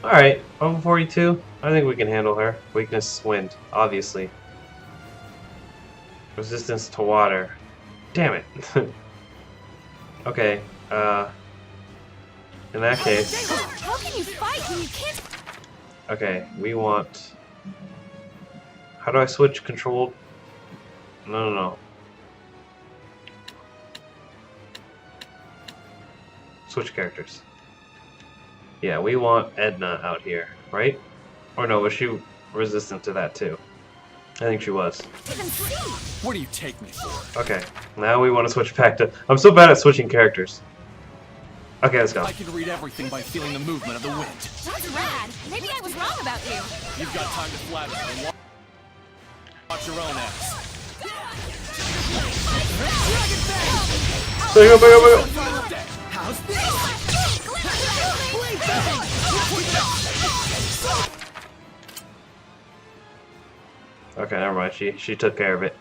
Alright, level 42. I think we can handle her. Weakness, wind, obviously. Resistance to water. Damn it. Okay, in that case... How can you fight when you can't? Okay, we want... How do I switch control? No. Switch characters. Yeah, we want Edna out here, right? Or no, was she resistant to that too? I think she was. What do you take me for? Okay, now we want to switch back to... I'm so bad at switching characters. Okay, let's go. I can read everything by feeling the movement of the wind. That's rad. Maybe I was wrong about you. You've got time to flatter me and watch your own ass. Back up. How's this? Okay, never mind. She took care of it.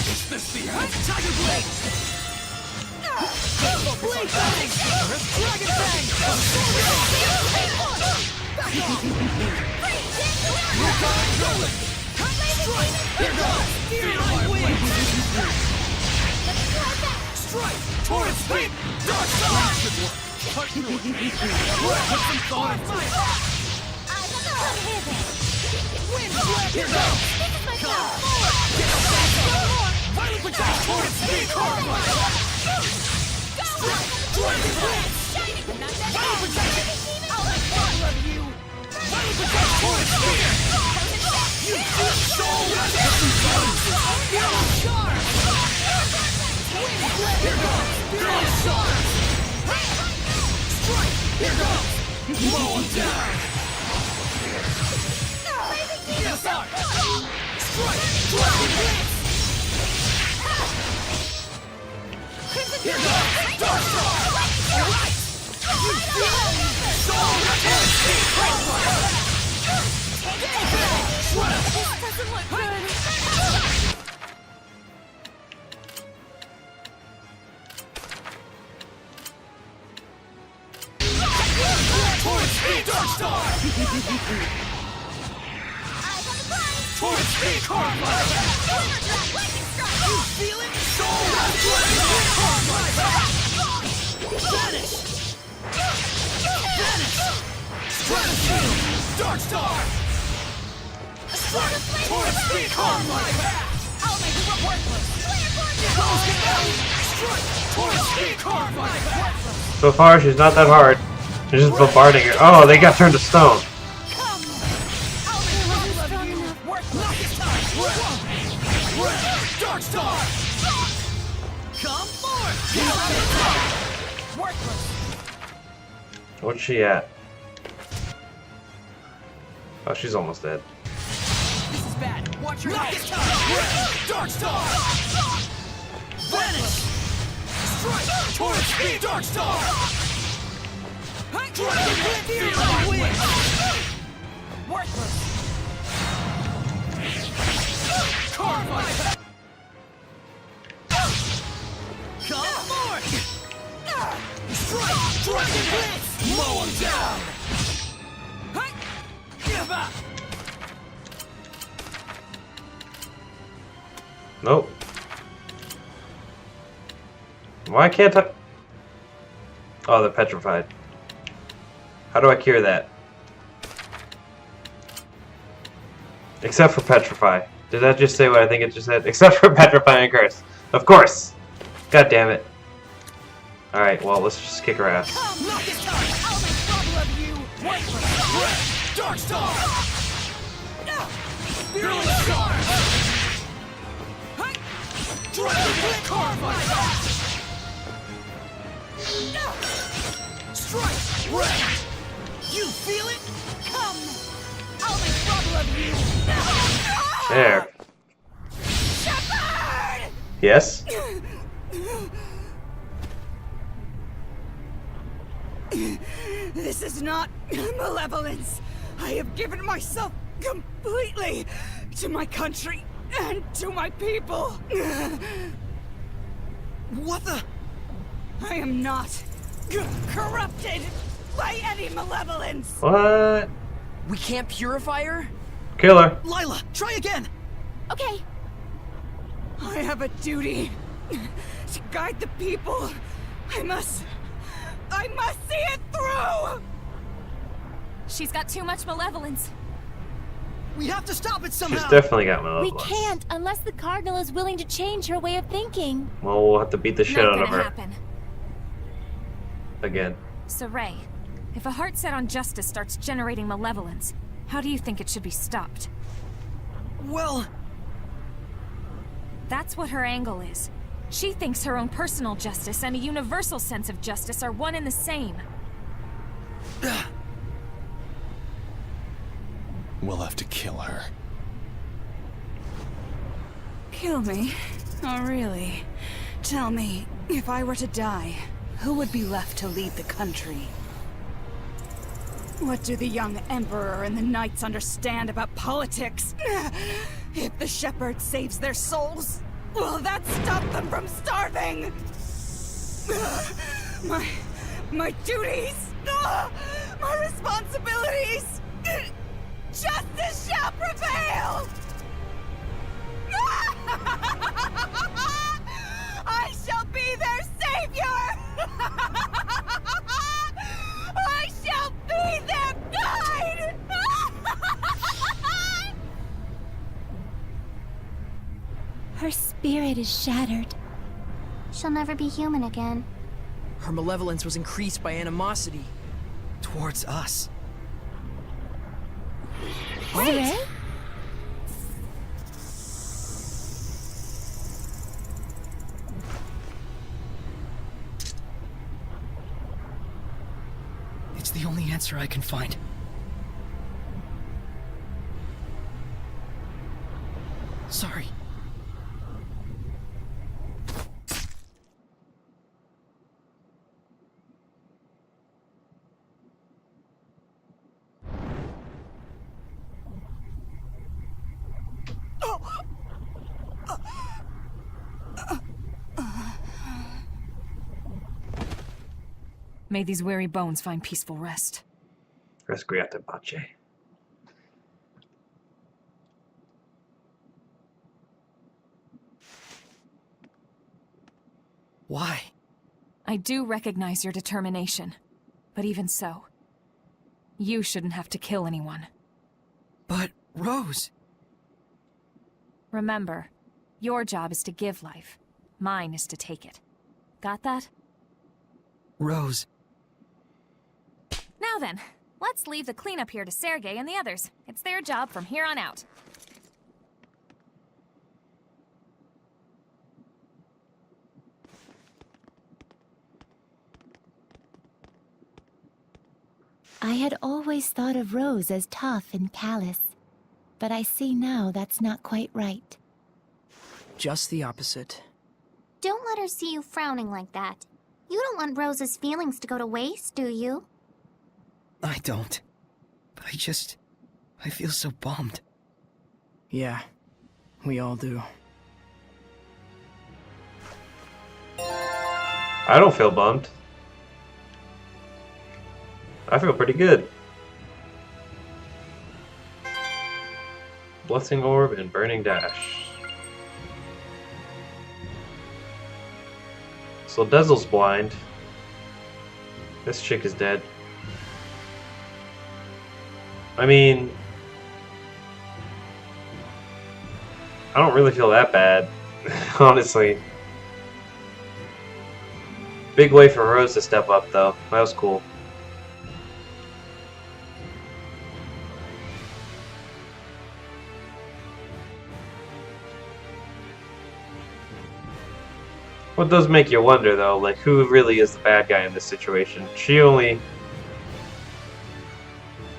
Is this the end? Tiger Blade! Blade Bang! Dragon Bang! Strike! Here goes! Feel my wings! Strike! Torrent Speed! Dark Star! Should work! Cut through it! Put some thought into it! Wind Blade! Here goes! Come! Get up back! Violent Project Torrent Speed! Karma! Strike! Dragon Blade! Violent Project! I love you! Violent Project Torrent Speed! You feel soul! Feeling sharp! Wind Blade! Here goes! Feeling sharp! Strike! Here goes! Mow him down! Yes, out! Strike! Dragon Blade! Here goes! Dark Star! Alright! You feel it? Soul! Torrent Speed! Karma! Shred! This doesn't look good. Torrent Speed! Dark Star! Torrent Speed! Karma! You feel it? Soul! Karma! Vanish! Vanish! Stratosphere! Dark Star! Strike! Torrent Speed! Karma! I'll make you worthless. Strike! Torrent Speed! Karma! So far, she's not that hard. They're just bombarding her. Oh, they got turned to stone. Come. I'll make you strong enough. Knock it time! Red! Dark Star! Come forth! Worthless. What's she at? Oh, she's almost dead. This is bad. Watch your head. Red! Dark Star! Vanish! Strike! Torrent Speed! Dark Star! Dragon Blade! Feel my wings! Worthless. Karma! Come forth! Strike! Dragon Blade! Mow him down! Give up! Nope. Why can't I? Oh, they're petrified. How do I cure that? Except for petrify. Did that just say what I think it just said? Except for petrify and curse. Of course! God damn it. Alright, well, let's just kick her ass. Knock it time! I'll make trouble of you! Worthless! Red! Dark Star! Fearless Star! Dragon Blade! Karma! Strike! Red! You feel it? Come. I'll make trouble of you. There. Shepard! Yes? This is not malevolence. I have given myself completely to my country and to my people. What the? I am not corrupted by any malevolence. What? We can't purify her? Killer. Lila, try again! Okay. I have a duty to guide the people. I must see it through! She's got too much malevolence. We have to stop it somehow! She's definitely got We malevolence. can't unless the Cardinal is willing to change her way of thinking. Well, we'll have to beat the shit Not out of gonna her. happen. Again. So Ray, if a heart set on justice starts generating malevolence, how do you think it should be stopped? Well, That's what her angle is. She thinks her own personal justice and a universal sense of justice are one and the same. We'll have to kill her. Kill me? Oh, really? Tell me, if I were to die, who would be left to lead the country? What do the young Emperor and the Knights understand about politics? If the shepherd saves their souls, will that stop them from starving? My duties, my responsibilities, justice shall prevail! I shall be their savior! I shall be their guide! Her spirit is shattered. She'll never be human again. her malevolence was increased by animosity towards us. Wait! It's the only answer I can find. Sorry. May these weary bones find peaceful rest. Resquiate pace. Why? I do recognize your determination, but even so, you shouldn't have to kill anyone. But, Rose... Remember, your job is to give life. Mine is to take it. Got that? Rose... Now then, let's leave the cleanup here to Sergei and the others. It's their job from here on out. I had always thought of Rose as tough and callous, but I see now that's not quite right. Just the opposite. Don't let her see you frowning like that. You don't want Rose's feelings to go to waste, do you? I don't. But I feel so bummed. Yeah, we all do. I don't feel bummed. I feel pretty good. Blessing Orb and Burning Dash. So Dezel's blind. This chick is dead. I mean, I don't really feel that bad, honestly. Big way for Rose to step up, though. That was cool. What does make you wonder, though, like, who really is the bad guy in this situation? She only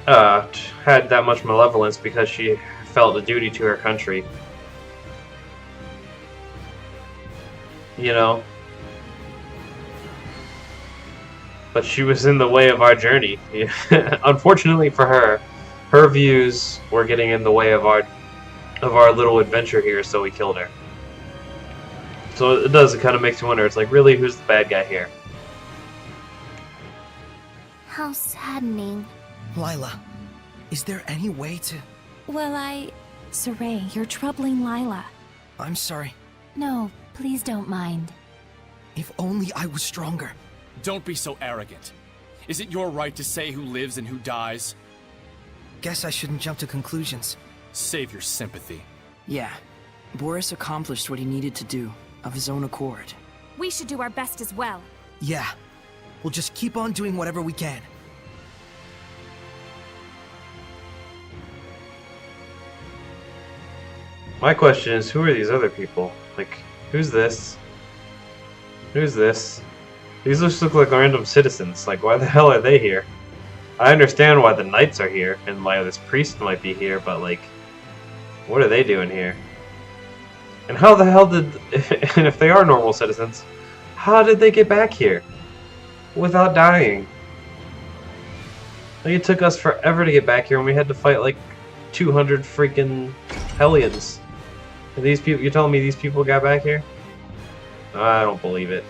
had that much malevolence because she felt a duty to her country. You know? but she was in the way of our journey. Unfortunately for her, her views were getting in the way of our little adventure here, so we killed her. So it does, it kind of makes you wonder, it's like, really, who's the bad guy here? How saddening. Lila, is there any way to... Well, Saray, you're troubling Lila. I'm sorry. No, please don't mind. If only I was stronger. Don't be so arrogant. Is it your right to say who lives and who dies? Guess I shouldn't jump to conclusions. Save your sympathy. Yeah, Boris accomplished what he needed to do, of his own accord. We should do our best as well. Yeah, we'll just keep on doing whatever we can. My question is, who are these other people? Like, who's this? Who's this? These just look like random citizens. Like, why the hell are they here? I understand why the knights are here, and why this priest might be here, but like, what are they doing here? And how the hell did, and if they are normal citizens, how did they get back here? Without dying? Like, it took us forever to get back here, and we had to fight like 200 freaking Hellions. And these people, you're telling me these people got back here? I don't believe it.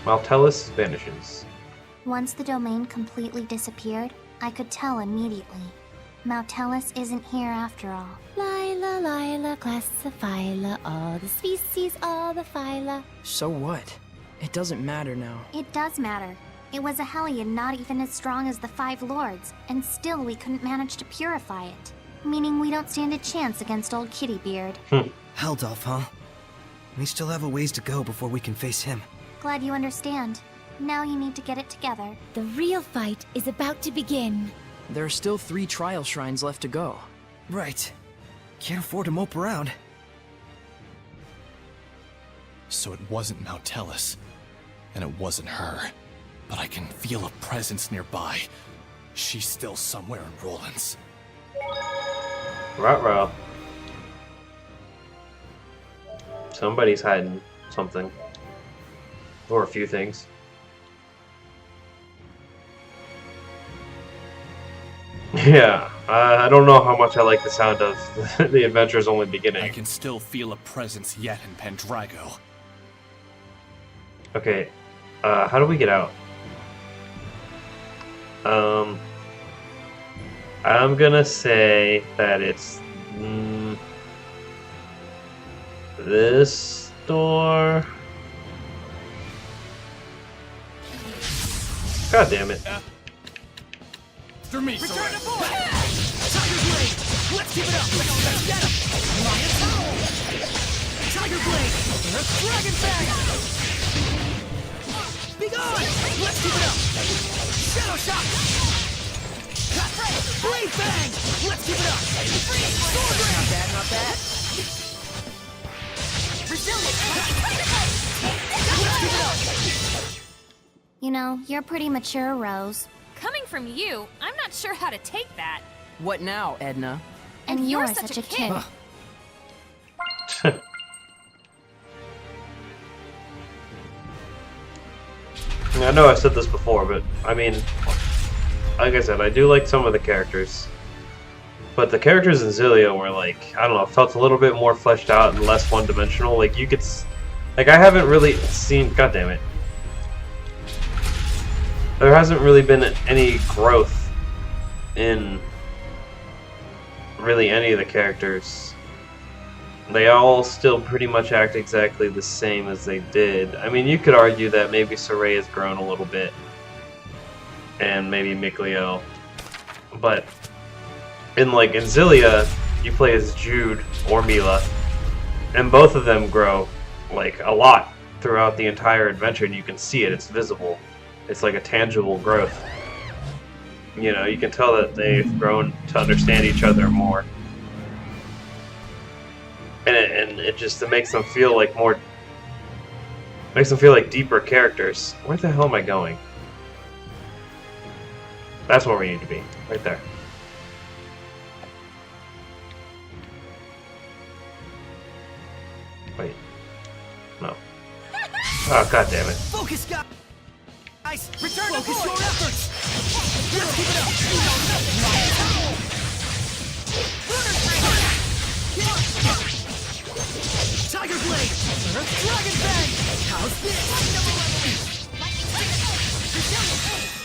Maltellus vanishes. Once the domain completely disappeared, I could tell immediately. Maltellus isn't here after all. Lila, Lila, classiphyla, all the species, all the phyla. So what? It doesn't matter now. It does matter. It was a Hellion not even as strong as the Five Lords, and still we couldn't manage to purify it. Meaning we don't stand a chance against old Kittybeard. Heldolf, huh? We still have a ways to go before we can face him. Glad you understand. Now you need to get it together. The real fight is about to begin. There are still 3 trial shrines left to go. Right. Can't afford to mope around. So it wasn't Maltellus, and it wasn't her. But I can feel a presence nearby. She's still somewhere in Rollins. Ruh-roh. Somebody's hiding something. Or a few things. Yeah, I don't know how much I like the sound of the adventure's only beginning. I can still feel a presence yet in Pendrago. Okay, how do we get out? I'm gonna say that it's this door. God damn it. After me, Return Soren. to board! Tiger Blade! Let's keep it up! Let's get him! Lion Tunnel! Tiger Blade! Dragon Fang! Be gone! Let's keep it up! Shadow Shock! Blade Fang! Let's keep it up! Sword Ring! Not bad, not bad. Resilient! Let's keep it up! You know, you're pretty mature, Rose. Coming from you, I'm not sure how to take that. What now, Edna? And you're such a kid. I know I've said this before, but I mean, like I said, I do like some of the characters. But the characters in Zillia were like, I don't know, felt a little bit more fleshed out and less one-dimensional. Like, you could... Like, I haven't really seen... God damn it. There hasn't really been any growth in really any of the characters. They all still pretty much act exactly the same as they did. I mean, you could argue that maybe Saray has grown a little bit. And maybe Mikleo. But in Zillia, you play as Jude or Mila. And both of them grow like a lot throughout the entire adventure, and you can see it, it's visible. It's like a tangible growth. You know, you can tell that they've grown to understand each other more. And it just makes them feel like more... Makes them feel like deeper characters. Where the hell am I going? That's where we need to be. Right there. Wait. No. Oh, god damn it. Focus, guy! Guys, return focus your efforts! Let's keep it up! Lunar Tiger Blade! Dragon Bang! How's this?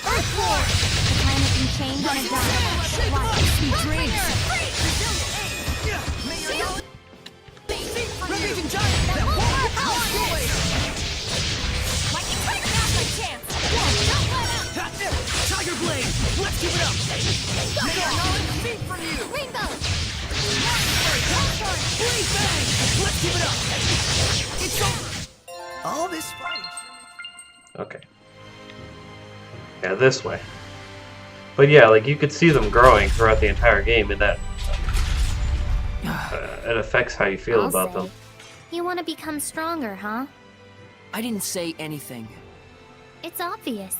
Earthborn! The planet can change on a dime. Watch. Sweet dreams! Ravaging Giant! That won't Power Blade! Tiger Blade! Let's keep it up! Feet from you! Rainbow! Blade Bang! Let's keep it up! It's over! All this fighting... Okay. Yeah, this way. But yeah, like you could see them growing throughout the entire game, and that it affects how you feel I'll about say. them. You want to become stronger, huh? I didn't say anything. It's obvious.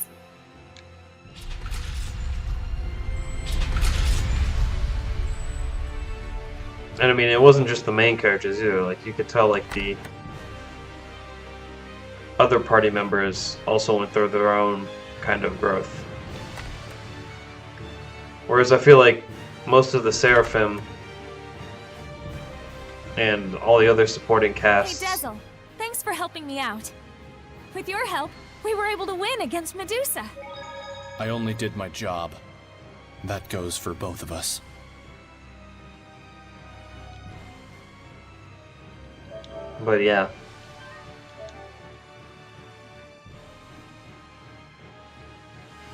And I mean, it wasn't just the main characters either. Like you could tell, like the other party members also went through their own kind of growth. Whereas I feel like most of the Seraphim and all the other supporting Hey, casts. Dazzle. Thanks for helping me out. With your help, we were able to win against Medusa. I only did my job. That goes for both of us. But yeah.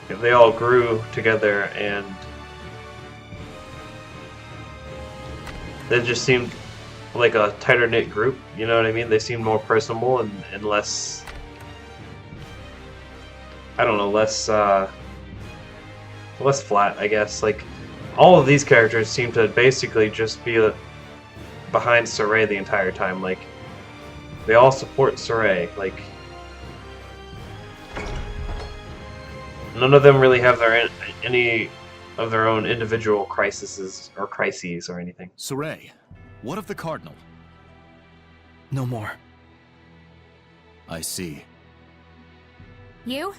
They all grew together and they just seemed like a tighter knit group, you know what I mean? They seemed more personable and less, I don't know, less flat, I guess. Like all of these characters seem to basically just be behind Saray the entire time. Like they all support Saray. Like none of them really have any of their own individual crises or anything. Saray, what of the Cardinal? No more. I see. You?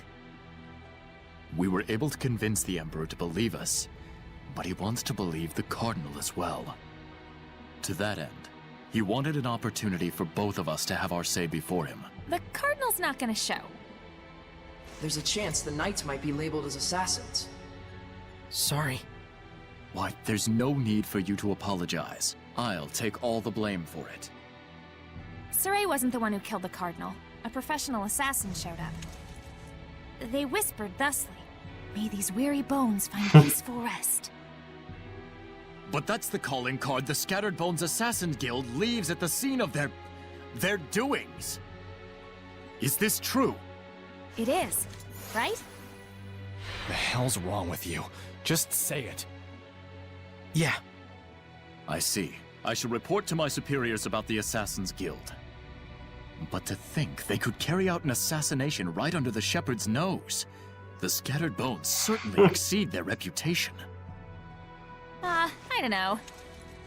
We were able to convince the Emperor to believe us, but he wants to believe the Cardinal as well. To that end, he wanted an opportunity for both of us to have our say before him. The Cardinal's not gonna show. There's a chance the Knights might be labeled as assassins. Sorry. Why, there's no need for you to apologize. I'll take all the blame for it. Saray wasn't the one who killed the Cardinal. A professional assassin showed up. They whispered thusly, "May these weary bones find peaceful rest." But that's the calling card the Scattered Bones Assassin Guild leaves at the scene of their doings. Is this true? It is, right? The hell's wrong with you? Just say it. Yeah. I see. I shall report to my superiors about the Assassin's Guild. But to think they could carry out an assassination right under the Shepherd's nose. The Scattered Bones certainly exceed their reputation. I don't know.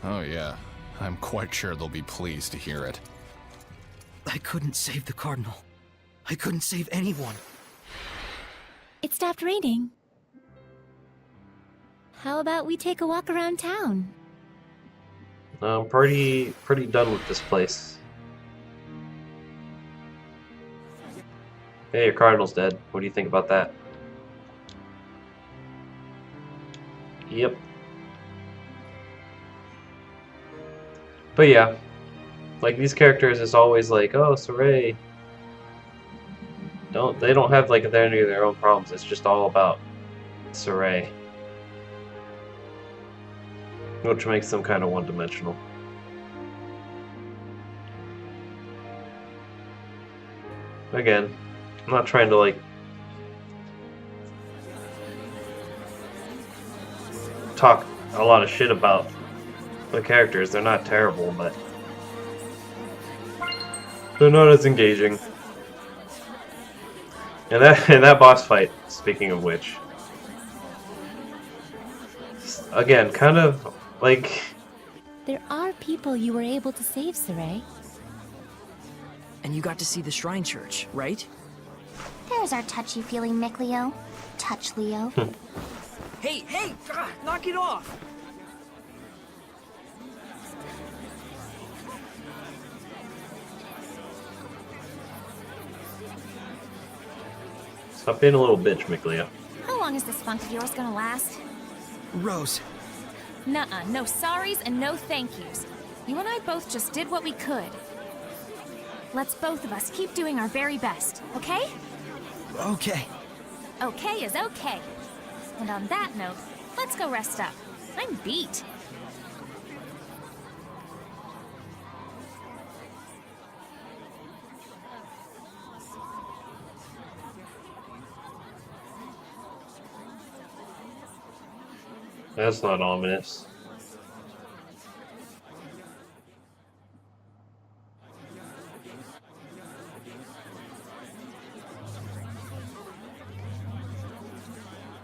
Oh yeah, I'm quite sure they'll be pleased to hear it. I couldn't save the Cardinal. I couldn't save anyone. It stopped raining. How about we take a walk around town? I'm pretty done with this place. Hey, your Cardinal's dead. What do you think about that? Yep. But yeah, like these characters is always like, oh, Saray. They don't have like any of their own problems. It's just all about Saray, which makes them kind of one-dimensional. Again, I'm not trying to like talk a lot of shit about the characters. They're not terrible, but they're not as engaging. And that boss fight, speaking of which, again, kind of like There are people you were able to save, Saray. And you got to see the Shrine Church, right? There's our touchy-feely Mickleo. Touch Leo. Hey, God, knock it off! Stop being a little bitch, Mickleo. How long is this funk of yours gonna last? Rose, Nuh-uh, no sorries and no thank yous. You and I both just did what we could. Let's both of us keep doing our very best, okay? okay. Okay is okay. And on that note, let's go rest up. I'm beat. That's not ominous.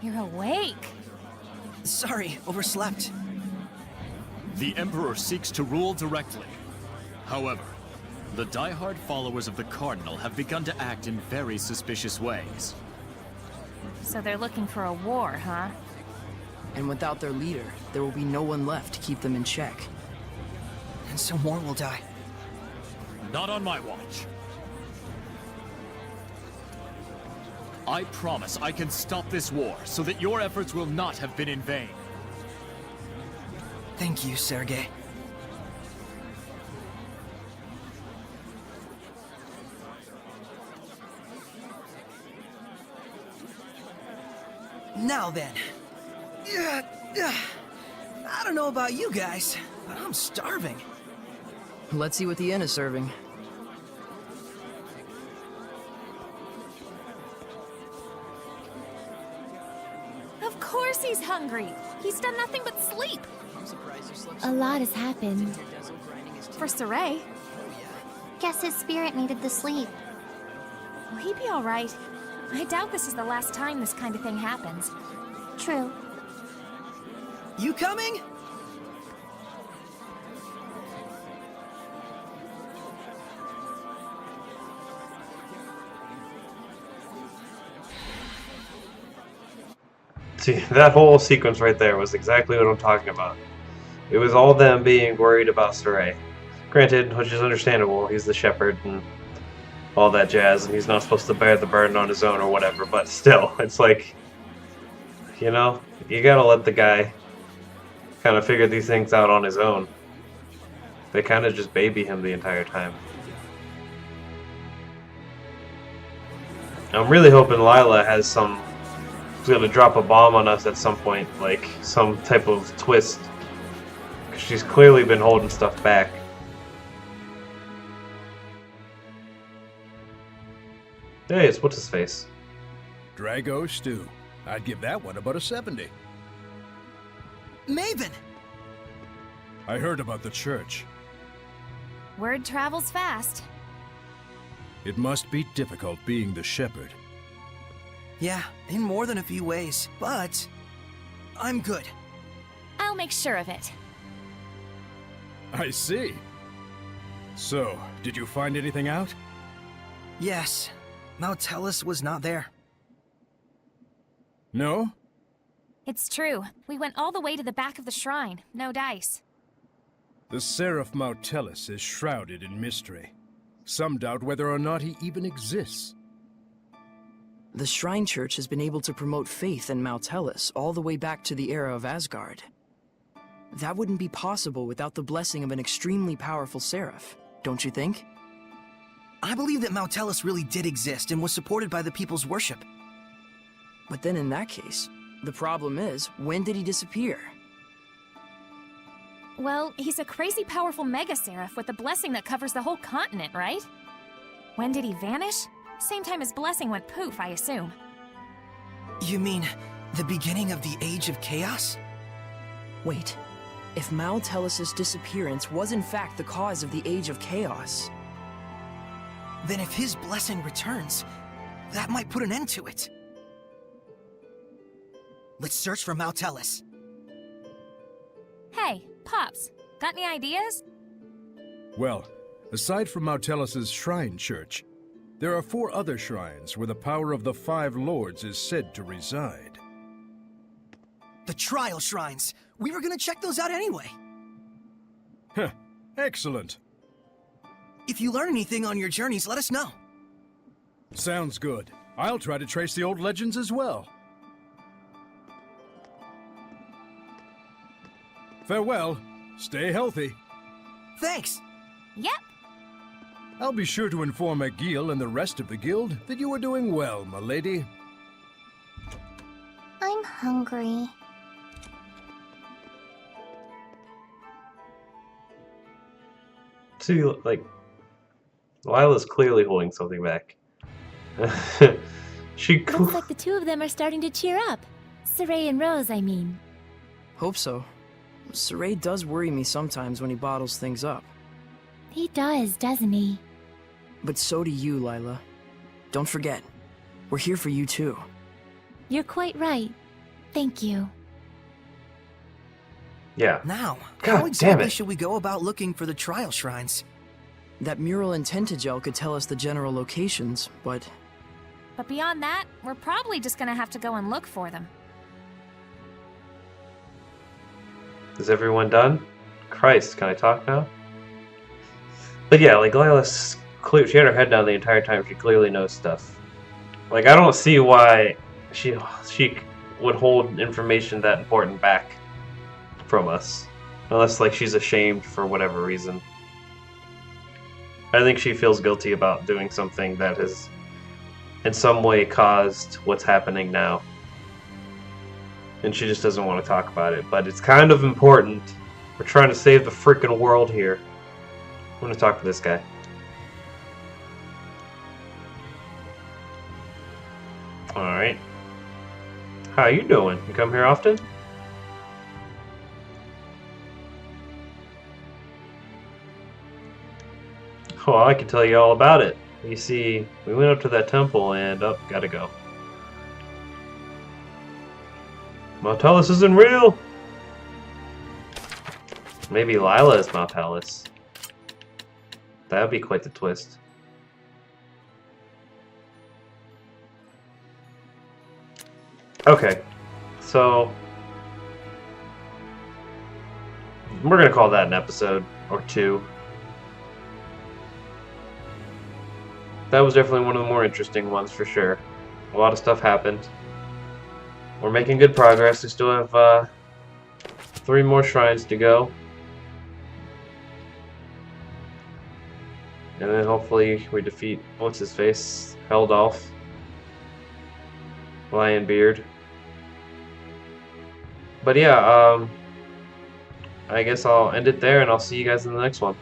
You're awake. Sorry, overslept. The Emperor seeks to rule directly. However, the die-hard followers of the Cardinal have begun to act in very suspicious ways. So they're looking for a war, huh? And without their leader, there will be no one left to keep them in check. And so more will die. Not on my watch. I promise I can stop this war so that your efforts will not have been in vain. Thank you, Sergei. Now then. I don't know about you guys, but I'm starving. Let's see what the inn is serving. Of course he's hungry. He's done nothing but sleep. I'm surprised you slept A lot has happened. For Saray, Guess his spirit needed the sleep. will he be all right? I doubt this is the last time this kind of thing happens. True. You coming? See, that whole sequence right there was exactly what I'm talking about. It was all them being worried about Saray. Granted, which is understandable, he's the shepherd and all that jazz, and he's not supposed to bear the burden on his own or whatever, but still, it's like, you know, you gotta let the guy kind of figure these things out on his own. They kind of just baby him the entire time. I'm really hoping Lila has some... She's gonna drop a bomb on us at some point, like some type of twist. 'Cause she's clearly been holding stuff back. Hey, it's what's his face? Drago stew. I'd give that one about a 70. Maven! I heard about the church. Word travels fast. It must be difficult being the shepherd. Yeah, in more than a few ways, but I'm good. I'll make sure of it. I see. So, did you find anything out? Yes, Mautellus was not there. No? It's true. We went all the way to the back of the shrine. No dice. The Seraph Mautellus is shrouded in mystery. Some doubt whether or not he even exists. The Shrine Church has been able to promote faith in Mautellus all the way back to the era of Asgard. That wouldn't be possible without the blessing of an extremely powerful seraph, don't you think? I believe that Mautellus really did exist and was supported by the people's worship. But then in that case, the problem is, when did he disappear? Well, he's a crazy powerful mega seraph with a blessing that covers the whole continent, right? When did he vanish? Same time his blessing went poof, I assume. You mean the beginning of the Age of Chaos? Wait, if Mautellus' disappearance was in fact the cause of the Age of Chaos, Then if his blessing returns, that might put an end to it. Let's search for Mautellus. Hey, Pops, got any ideas? Well, aside from Mautellus' shrine church, There are 4 other shrines where the power of the 5 lords is said to reside. The trial shrines. We were gonna check those out anyway. Heh, excellent. If you learn anything on your journeys, let us know. Sounds good. I'll try to trace the old legends as well. Farewell. Stay healthy. Thanks. Yep. I'll be sure to inform Agil and the rest of the guild that you are doing well, my lady. I'm hungry. See, like, Lila's clearly holding something back. She Looks like the two of them are starting to cheer up. Saray and Rose, I mean. Hope so. Saray does worry me sometimes when he bottles things up. He does, doesn't he? But so do you, Lila. Don't forget, we're here for you too. You're quite right. Thank you. Yeah. Now, God how damn exactly it. should we go about looking for the trial shrines? That mural in Tentagel could tell us the general locations, but But beyond that, we're probably just gonna have to go and look for them. Is everyone done? Christ, can I talk now? But yeah, like Lila's she had her head down the entire time. She clearly knows stuff. Like, I don't see why she would hold information that important back from us, unless like she's ashamed for whatever reason. I think she feels guilty about doing something that has in some way caused what's happening now, and she just doesn't want to talk about it. But it's kind of important. We're trying to save the freaking world here. I'm gonna talk to this guy. Alright. How you doing? You come here often? Oh, I can tell you all about it. You see, we went up to that temple and, oh, gotta go. Maltellus isn't real! Maybe Lila is Maltellus. That would be quite the twist. Okay, so we're gonna call that an episode or two. That was definitely one of the more interesting ones for sure. A lot of stuff happened. We're making good progress. We still have 3 more shrines to go. And then hopefully we defeat, what's his face? Heldolf. Lionbeard. But yeah, I guess I'll end it there and I'll see you guys in the next one.